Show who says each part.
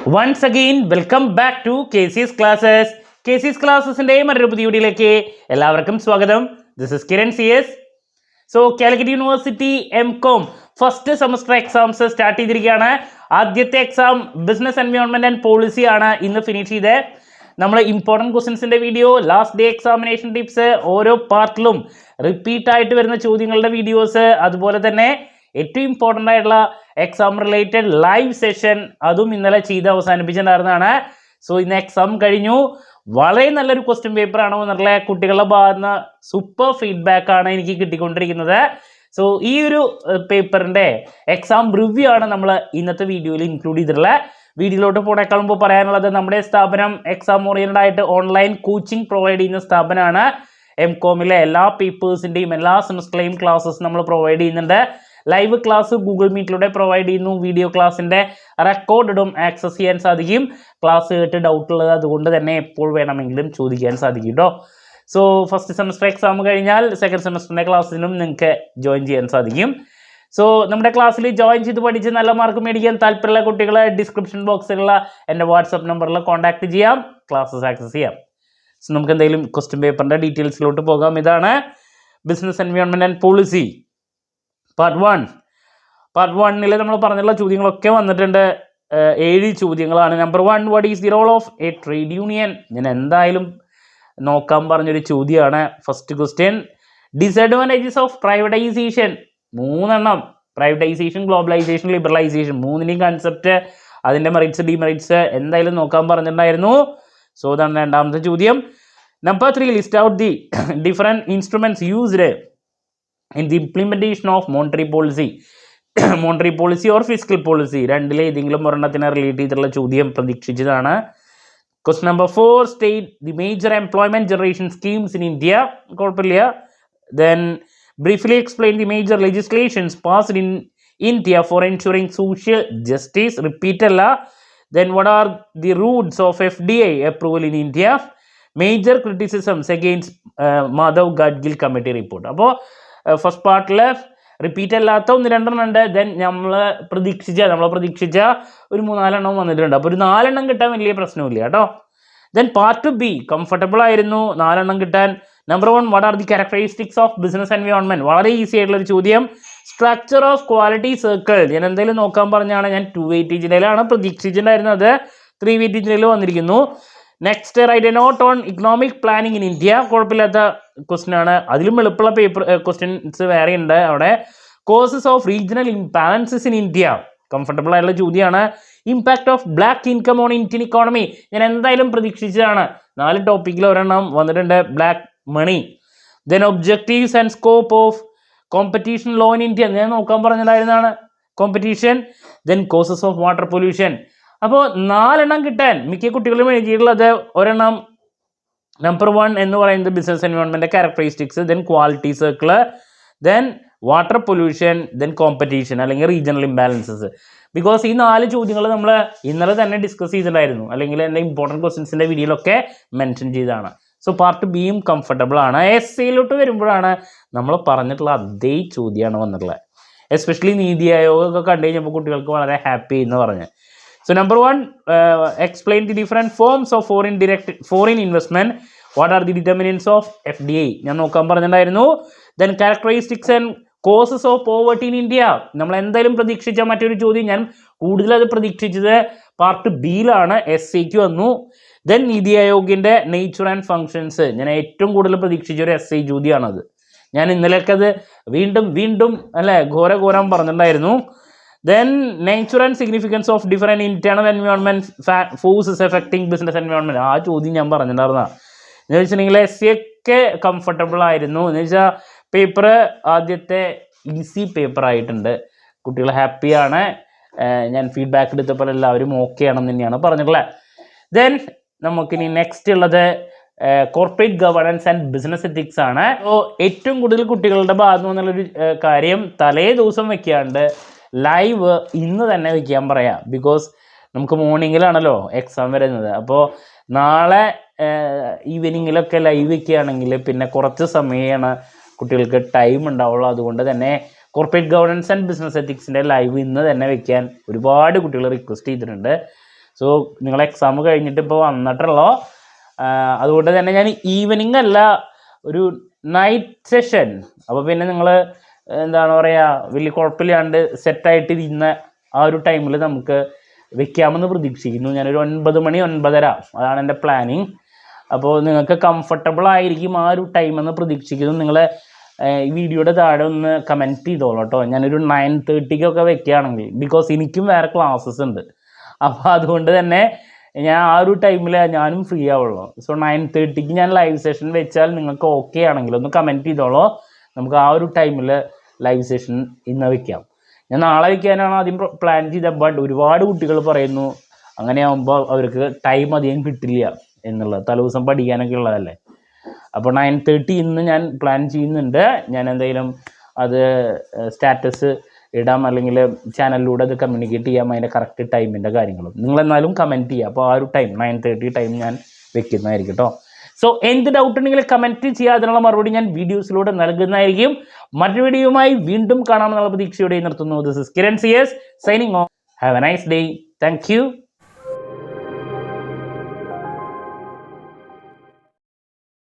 Speaker 1: Once again, welcome back to KC's Classes. KC's Classesന്റെ മറ്റൊരു പുതിയ വീഡിയോയിലേക്ക് എല്ലാവർക്കും സ്വാഗതം. This is Kiran CS. So, Calicut university MCOM first semester exams start ചെയ്തിരിക്കുകയാണ്. ആദ്യത്തെ exam business environment and policy ആണ് ഇന്ന് ഫിനിഷ് ചെയ്തത്. നമ്മൾ ഇമ്പോർട്ടൻറ്റ് ക്വസ്റ്റ്യൻസിൻ്റെ video, last day examination tips, ഓരോ പാർട്ടിലും റിപ്പീറ്റ് ആയിട്ട് വരുന്ന ചോദ്യങ്ങളുടെ വീഡിയോസ്, അതുപോലെ തന്നെ ഏറ്റവും ഇമ്പോർട്ടൻ്റ് ആയിട്ടുള്ള എക്സാം റിലേറ്റഡ് ലൈവ് സെഷൻ അതും ഇന്നലെ ചെയ്ത് അവസാനിപ്പിച്ചിട്ടുണ്ടായിരുന്നതാണ്. സോ ഇന്ന് എക്സാം കഴിഞ്ഞു. വളരെ നല്ലൊരു ക്വസ്റ്റ്യൻ പേപ്പർ ആണോ എന്നുള്ള കുട്ടികളുടെ ഭാഗത്തുനിന്ന് സൂപ്പർ ഫീഡ്ബാക്ക് ആണ് എനിക്ക് കിട്ടിക്കൊണ്ടിരിക്കുന്നത്. സോ ഈ ഒരു പേപ്പറിൻ്റെ എക്സാം റിവ്യൂ ആണ് നമ്മൾ ഇന്നത്തെ വീഡിയോയിൽ ഇൻക്ലൂഡ് ചെയ്തിട്ടുള്ളത്. വീഡിയോയിലോട്ട് പോണേക്കാൾ മുമ്പ് പറയാനുള്ളത്, നമ്മുടെ സ്ഥാപനം എക്സാം ഓറിയൻറ്റഡ് ആയിട്ട് ഓൺലൈൻ കോച്ചിങ് പ്രൊവൈഡ് ചെയ്യുന്ന സ്ഥാപനമാണ്. MCOMലെ എല്ലാ പേപ്പേഴ്സിൻ്റെയും എല്ലാ സെമസ്റ്ററിലെയും ക്ലാസ്സസ് നമ്മൾ പ്രൊവൈഡ് ചെയ്യുന്നുണ്ട്. ലൈവ് ക്ലാസ് ഗൂഗിൾ മീറ്റിലൂടെ പ്രൊവൈഡ് ചെയ്യുന്നു. വീഡിയോ ക്ലാസ്സിൻ്റെ റെക്കോർഡും ആക്സസ് ചെയ്യാൻ സാധിക്കും. ക്ലാസ് കേട്ട് ഡൗട്ട് ഉള്ളത് അതുകൊണ്ട് തന്നെ എപ്പോൾ വേണമെങ്കിലും ചോദിക്കാൻ സാധിക്കും കേട്ടോ. സോ ഫസ്റ്റ് സെമസ്റ്റർ എക്സാം കഴിഞ്ഞാൽ സെക്കൻഡ് സെമസ്റ്ററിൻ്റെ ക്ലാസ്സിനും നിങ്ങൾക്ക് ജോയിൻ ചെയ്യാൻ സാധിക്കും. സോ നമ്മുടെ ക്ലാസ്സിൽ ജോയിൻ ചെയ്ത് പഠിച്ച് നല്ല മാർക്ക് മേടിക്കാൻ താല്പര്യമുള്ള കുട്ടികളെ ഡിസ്ക്രിപ്ഷൻ ബോക്സിലുള്ള എൻ്റെ വാട്സപ്പ് നമ്പറിൽ കോൺടാക്ട് ചെയ്യാം, ക്ലാസ്സസ് ആക്സസ് ചെയ്യാം. സോ നമുക്ക് എന്തെങ്കിലും ക്വസ്റ്റ്യൻ പേപ്പറിൻ്റെ ഡീറ്റെയിൽസിലോട്ട് പോകാം. ഇതാണ് business environment and policy part 1. Part 1 നമ്മൾ പറഞ്ഞിട്ടുള്ള ചോദ്യങ്ങളൊക്കെ വന്നിട്ടുണ്ട്. 7 ചോദ്യങ്ങളാണ്. Number 1, what is the role of a trade union? ഞാൻ എന്തായാലും നോക്കാൻ പറഞ്ഞൊരു ചോദ്യമാണ്. First question, disadvantages of privatisation. 3 എണ്ണം. പ്രൈവറ്റൈസേഷൻ, ഗ്ലോബലൈസേഷൻ, ലിബറലൈസേഷൻ, 3ൻ്റെയും കൺസെപ്റ്റ്, അതിൻ്റെ മെറിറ്റ്സ് ഡിമെറിറ്റ്സ് എന്തായാലും നോക്കാൻ പറഞ്ഞിട്ടുണ്ടായിരുന്നു. സോ അതാണ് രണ്ടാമത്തെ ചോദ്യം. Number 3, list out the different instruments used in the implementation of monetary policy. monetary policy or fiscal policy, രണ്ടിലെ ഏതെങ്കിലും ഒരെണ്ണത്തിനെ റിലേറ്റ് ചെയ്തിട്ടുള്ള ചോദ്യം പ്രതീക്ഷിച്ചതാണ്. Question number 4, state the major employment generation schemes in India. കുഴപ്പമില്ല. Then briefly explain the major legislations passed in India for ensuring social justice. Repeat അല്ല. Then what are the routes of FDI approval in India. Major criticisms against Madhav Gadgil committee report. അപ്പോൾ first പാർട്ടിൽ repeat അല്ലാത്ത 1-2 ഉണ്ട്. Then നമ്മൾ പ്രതീക്ഷിച്ച ഒരു 3-4 വന്നിട്ടുണ്ട്. അപ്പോൾ ഒരു 4 കിട്ടാൻ വലിയ പ്രശ്നമില്ല കേട്ടോ. ദെൻ പാർട്ട് B കംഫർട്ടബിൾ ആയിരുന്നു 4 കിട്ടാൻ. Number 1, what are the characteristics of business environment. വളരെ ഈസി ആയിട്ടുള്ളൊരു ചോദ്യം. സ്ട്രക്ചർ ഓഫ് ക്വാളിറ്റി സർക്കിൾ ഞാൻ എന്തെങ്കിലും നോക്കാൻ പറഞ്ഞാണ്. ഞാൻ 2 വെയിറ്റേജിലാണ് പ്രതീക്ഷിച്ചിട്ടുണ്ടായിരുന്നത്, 3 വെയിറ്റേജിൽ വന്നിരിക്കുന്നു. Next, write a note on economic planning in India. കുഴപ്പമില്ലാത്ത ക്വസ്റ്റ്യൻ ആണ്. അതിലും എളുപ്പമുള്ള പേപ്പർ ക്വസ്റ്റ്യൻസ് വേറെ ഉണ്ട് അവിടെ. Causes of regional imbalances in India. Comfortable ആയിട്ടുള്ള ചോദ്യമാണ്. Impact of black income on Indian economy. ഞാൻ എന്തായാലും പ്രതീക്ഷിച്ചതാണ്. 4 ടോപ്പിക്കിൽ ഒരെണ്ണം വന്നിട്ടുണ്ട്, black money. Then objectives and scope of competition law in India. ഞാൻ നോക്കാൻ പറഞ്ഞിട്ടുണ്ടായിരുന്നതാണ് competition. Then causes of water pollution. അപ്പോൾ 4 കിട്ടാൻ മിക്ക കുട്ടികളും എഴുതിയിട്ടുള്ളത് ഒരെണ്ണം. നമ്പർ 1 എന്ന് പറയുന്നത് business environment characteristics, then quality circle, then water pollution, then competition അല്ലെങ്കിൽ റീജിയണൽ ഇംബാലൻസസ്. ബിക്കോസ് ഈ 4 ചോദ്യങ്ങൾ നമ്മൾ ഇന്നലെ തന്നെ ഡിസ്കസ് ചെയ്തിട്ടുണ്ടായിരുന്നു, അല്ലെങ്കിൽ എൻ്റെ ഇമ്പോർട്ടൻറ്റ് ക്വസ്റ്റ്യൻസിൻ്റെ വീഡിയോയിലൊക്കെ മെൻഷൻ ചെയ്തതാണ്. സോ പാർട്ട് ബിയും കംഫർട്ടബിൾ ആണ്. എസ്സേയിലോട്ട് വരുമ്പോഴാണ് നമ്മൾ പറഞ്ഞിട്ടുള്ള അതേ ചോദ്യമാണ് വന്നിട്ടുള്ളത്. എസ്പെഷ്യലി നീതി ആയോഗമൊക്കെ കണ്ടു കഴിഞ്ഞപ്പോൾ കുട്ടികൾക്ക് വളരെ ഹാപ്പി എന്ന് പറഞ്ഞ്. So number 1, explain the different forms of foreign investment. What are the determinants of FDI? ഞാൻ നോക്കാൻ പറഞ്ഞിട്ടുണ്ടായിരുന്നു. Then characteristics and causes of poverty in India. നമ്മൾ എന്തായാലും പ്രതീക്ഷിച്ച മറ്റൊരു ചോദ്യം, ഞാൻ കൂടുതൽ അത് പ്രതീക്ഷിച്ചത് പാർട്ട് ബിയിലാണ്. SAക്ക് വന്നു. ദെൻ നീതി ആയോഗിൻ്റെ നേച്ചർ ആൻഡ് ഫങ്ഷൻസ്. ഞാൻ ഏറ്റവും കൂടുതൽ പ്രതീക്ഷിച്ച ഒരു SI ചോദ്യമാണത്. ഞാൻ ഇന്നലെയൊക്കെ അത് വീണ്ടും അല്ലേ ഘോരം പറഞ്ഞിട്ടുണ്ടായിരുന്നു. Then nature and significance of different internal environment forces affecting business environment. ആ ചോദ്യം ഞാൻ പറഞ്ഞിട്ടുണ്ടായിരുന്ന എന്ന് വെച്ചിട്ടുണ്ടെങ്കിൽ SC ഒക്കെ കംഫർട്ടബിൾ ആയിരുന്നു. എന്ന് വെച്ചാൽ പേപ്പർ ആദ്യത്തെ ഈസി പേപ്പർ ആയിട്ടുണ്ട്. കുട്ടികൾ ഹാപ്പിയാണ്. ഞാൻ ഫീഡ്ബാക്ക് എടുത്തപ്പോൾ എല്ലാവരും ഓക്കെ ആണെന്ന് തന്നെയാണ് പറഞ്ഞിട്ടുള്ളത്. ദെൻ നമുക്കിനി നെക്സ്റ്റ് ഉള്ളത് corporate governance and business ethics ആണ്. അപ്പോൾ ഏറ്റവും കൂടുതൽ കുട്ടികളുടെ ഭാഗത്തു നിന്നുള്ളൊരു കാര്യം, തലേ ദിവസം വെക്കാണ്ട് ലൈവ് ഇന്ന് തന്നെ വയ്ക്കാൻ പറയാം. ബിക്കോസ് നമുക്ക് മോർണിംഗിലാണല്ലോ എക്സാം വരുന്നത്. അപ്പോൾ നാളെ ഈവനിങ്ങിലൊക്കെ ലൈവ് വയ്ക്കുകയാണെങ്കിൽ പിന്നെ കുറച്ച് സമയമാണ് കുട്ടികൾക്ക് ടൈം ഉണ്ടാവുള്ളൂ. അതുകൊണ്ട് തന്നെ കോർപ്പറേറ്റ് ഗവേണൻസ് ആൻഡ് ബിസിനസ് എത്തിക്സിൻ്റെ ലൈവ് ഇന്ന് തന്നെ വെക്കാൻ ഒരുപാട് കുട്ടികൾ റിക്വസ്റ്റ് ചെയ്തിട്ടുണ്ട്. സോ നിങ്ങൾ എക്സാം കഴിഞ്ഞിട്ട് ഇപ്പോൾ വന്നിട്ടുള്ളോ. അതുകൊണ്ട് തന്നെ ഞാൻ ഈവനിങ് അല്ല, ഒരു നൈറ്റ് സെഷൻ. അപ്പോൾ പിന്നെ നിങ്ങൾ എന്താണ് പറയുക, വലിയ കുഴപ്പമില്ലാണ്ട് സെറ്റായിട്ടിരുന്ന ആ ഒരു ടൈമിൽ നമുക്ക് വെക്കാമെന്ന് പ്രതീക്ഷിക്കുന്നു. ഞാനൊരു 9 മണി 9:30 അതാണ് എൻ്റെ പ്ലാനിങ്. അപ്പോൾ നിങ്ങൾക്ക് കംഫർട്ടബിൾ ആയിരിക്കും ആ ഒരു ടൈമെന്ന് പ്രതീക്ഷിക്കുന്നു. നിങ്ങൾ ഈ വീഡിയോയുടെ താഴെ ഒന്ന് കമൻറ്റ് ചെയ്തോളൂ കേട്ടോ. ഞാനൊരു 9:30 വെക്കുകയാണെങ്കിൽ, ബിക്കോസ് എനിക്കും വേറെ ക്ലാസ്സസ് ഉണ്ട്. അപ്പോൾ അതുകൊണ്ട് തന്നെ ഞാൻ ആ ഒരു ടൈമിൽ ഞാനും ഫ്രീ ആവുള്ളൂ. സോ 9:30 ഞാൻ ലൈവ് സെഷൻ വെച്ചാൽ നിങ്ങൾക്ക് ഓക്കെ ആണെങ്കിൽ ഒന്ന് കമൻറ്റ് ചെയ്തോളൂ. നമുക്ക് ആ ഒരു ടൈമിൽ ലൈവ് സെഷൻ ഇന്ന് വെക്കാം. ഞാൻ നാളെ വെക്കാനാണ് ആദ്യം പ്ലാൻ ചെയ്തത്. ബട്ട് ഒരുപാട് കുട്ടികൾ പറയുന്നു അങ്ങനെയാകുമ്പോൾ അവർക്ക് ടൈം അധികം കിട്ടില്ല എന്നുള്ളത്, തലേദിവസം പഠിക്കാനൊക്കെ ഉള്ളതല്ലേ. അപ്പോൾ 9:30 ഇന്ന് ഞാൻ പ്ലാൻ ചെയ്യുന്നുണ്ട്. ഞാൻ എന്തായാലും അത് സ്റ്റാറ്റസ് ഇടാം, അല്ലെങ്കിൽ ചാനലിലൂടെ അത് കമ്മ്യൂണിക്കേറ്റ് ചെയ്യാം, അതിൻ്റെ കറക്റ്റ് ടൈമിൻ്റെ കാര്യങ്ങളും. നിങ്ങളെന്നാലും കമൻറ്റ് ചെയ്യുക. അപ്പോൾ ആ ഒരു ടൈം 9:30 ടൈം ഞാൻ വെക്കുന്നതായിരിക്കും കേട്ടോ. സോ എന്ത് ഡൗട്ട് ഉണ്ടെങ്കിൽ കമൻറ്റ് ചെയ്യുക, അതിനുള്ള മറുപടി ഞാൻ വീഡിയോസിലൂടെ നൽകുന്നതായിരിക്കും. മറ്റൊരു വീഡിയോയുമായി വീണ്ടും കാണാമെന്നുള്ള പ്രതീക്ഷയോടെ നിർത്തുന്നു. This is Kiran CS signing off. Have a nice day. Thank U.